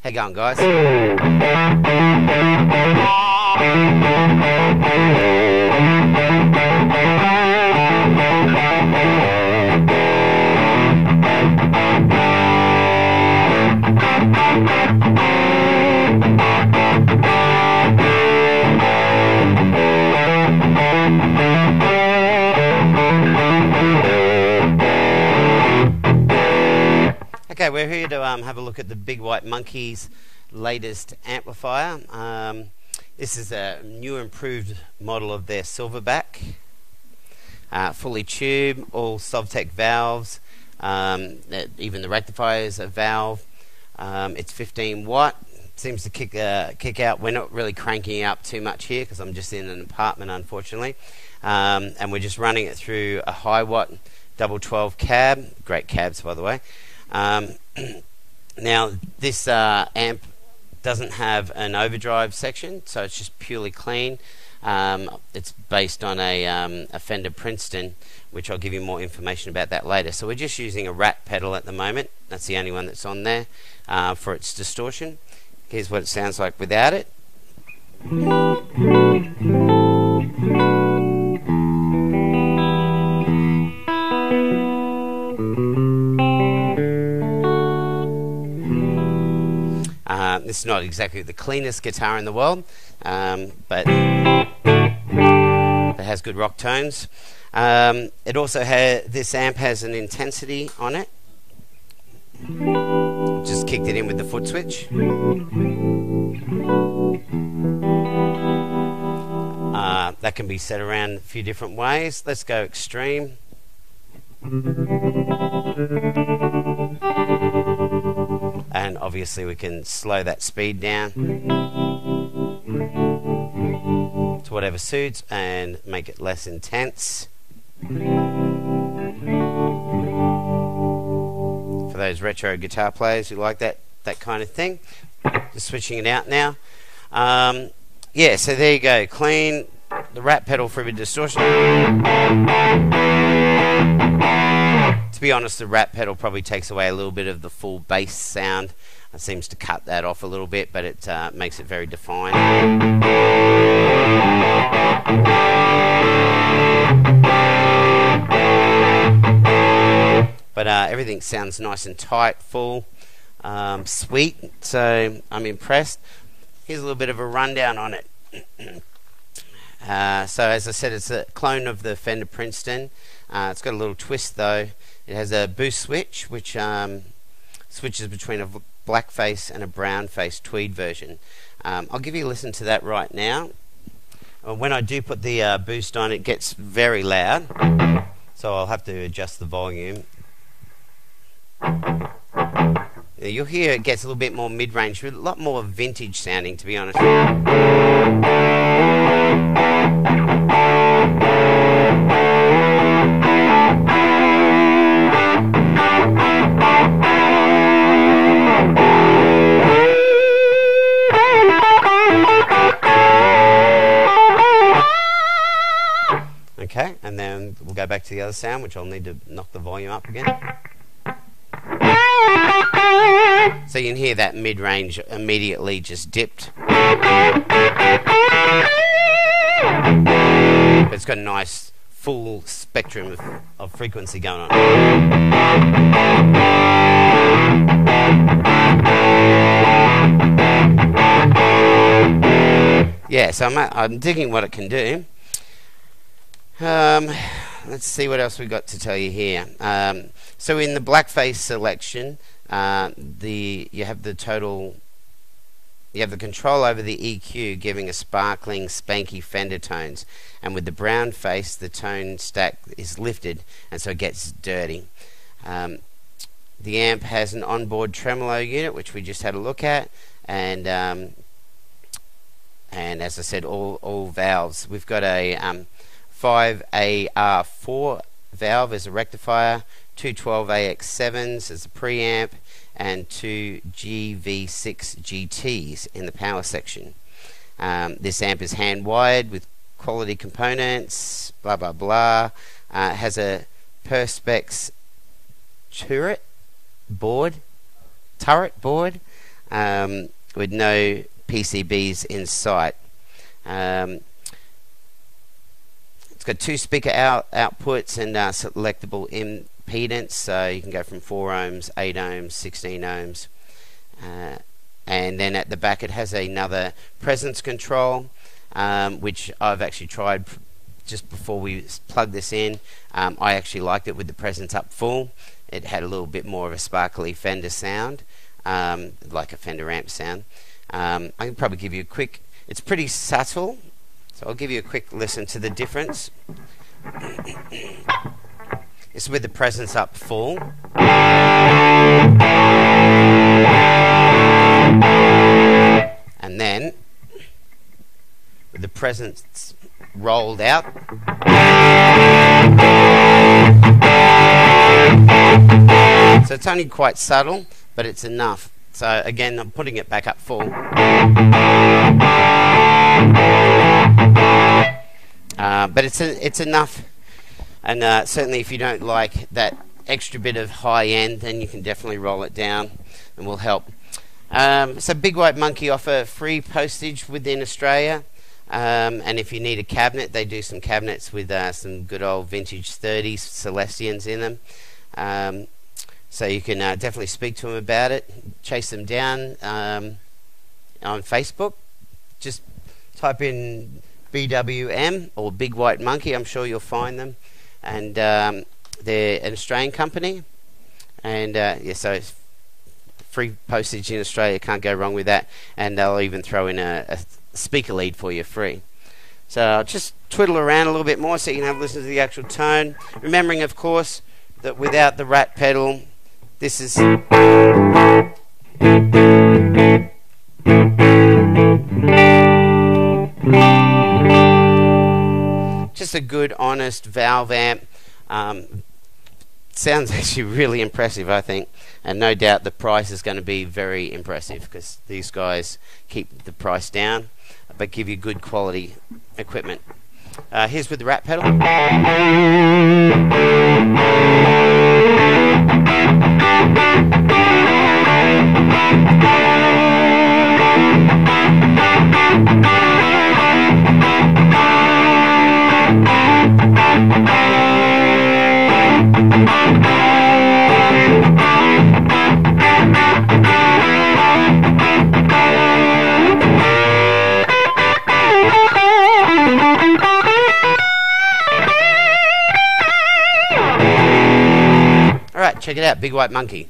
How you going, guys? Okay, we're here to have a look at the Big White Monkey's latest amplifier. This is a new improved model of their Silverback, fully tube, all Sovtech valves, even the rectifier is a valve. It's 15 watt, seems to kick out. We're not really cranking it up too much here because I'm just in an apartment, unfortunately, and we're just running it through a high watt double 12 cab, great cabs by the way. Now this amp doesn't have an overdrive section, so it's just purely clean. It's based on a Fender Princeton, which I'll give you more information about that later. So we're just using a rat pedal at the moment. That's the only one that's on there for its distortion. Here's what it sounds like without it. This is not exactly the cleanest guitar in the world, but it has good rock tones. It also this amp has an intensity on it. Just kicked it in with the foot switch. That can be set around a few different ways. Let's go extreme. And obviously we can slow that speed down to whatever suits and make it less intense. For those retro guitar players who like that kind of thing. Just switching it out now. Yeah, so there you go. Clean the rat pedal for a bit of distortion. To be honest, the rat pedal probably takes away a little bit of the full bass sound. It seems to cut that off a little bit, but it makes it very defined. But everything sounds nice and tight, full, sweet, so I'm impressed. Here's a little bit of a rundown on it. So as I said, it's a clone of the Fender Princeton. It's got a little twist though. It has a boost switch which switches between a black face and a brown face tweed version. I'll give you a listen to that right now. When I do put the boost on, it gets very loud, so I'll have to adjust the volume. You'll hear it gets a little bit more mid-range, a lot more vintage sounding, to be honest. Okay, and then we'll go back to the other sound, which I'll need to knock the volume up again. So you can hear that mid-range immediately just dipped. But it's got a nice full spectrum of frequency going on. Yeah, so I'm digging what it can do. Let's see what else we've got to tell you here. So in the blackface selection, you have the control over the EQ, giving a sparkling, spanky Fender tones, and with the brown face, the tone stack is lifted, and so it gets dirty. The amp has an onboard tremolo unit, which we just had a look at, and as I said, all valves. We've got a 5AR4 valve as a rectifier, two 12AX7s as a preamp, and two GV6 GTs in the power section. This amp is hand wired with quality components, blah blah blah. It has a Perspex turret board, with no PCBs in sight. It's got 2 speaker outputs and selectable impedance, so you can go from 4 ohms, 8 ohms, 16 ohms. And then at the back it has another presence control, which I've actually tried just before we plug this in. I actually liked it with the presence up full. It had a little bit more of a sparkly Fender sound, like a Fender amp sound. I can probably give you a quick, it's pretty subtle, so I'll give you a quick listen to the difference. It's with the presence up full. And then with the presence rolled out. So it's only quite subtle, but it's enough. So again, I'm putting it back up full. But it's enough, and certainly if you don't like that extra bit of high end, then you can definitely roll it down and will help. So Big White Monkey offer free postage within Australia, and if you need a cabinet, they do some cabinets with some good old vintage 30s Celestians in them. So you can definitely speak to them about it, chase them down on Facebook. Just type in BWM or Big White Monkey, I'm sure you'll find them. And they're an Australian company, and yeah, so it's free postage in Australia, can't go wrong with that. And they'll even throw in a speaker lead for you free. So I'll just twiddle around a little bit more so you can have a listen to the actual tone, remembering of course that without the rat pedal, this is just a good honest valve amp. Sounds actually really impressive, I think, and no doubt the price is going to be very impressive because these guys keep the price down but give you good quality equipment. Here's with the rat pedal. Alright, check it out, Big White Monkey.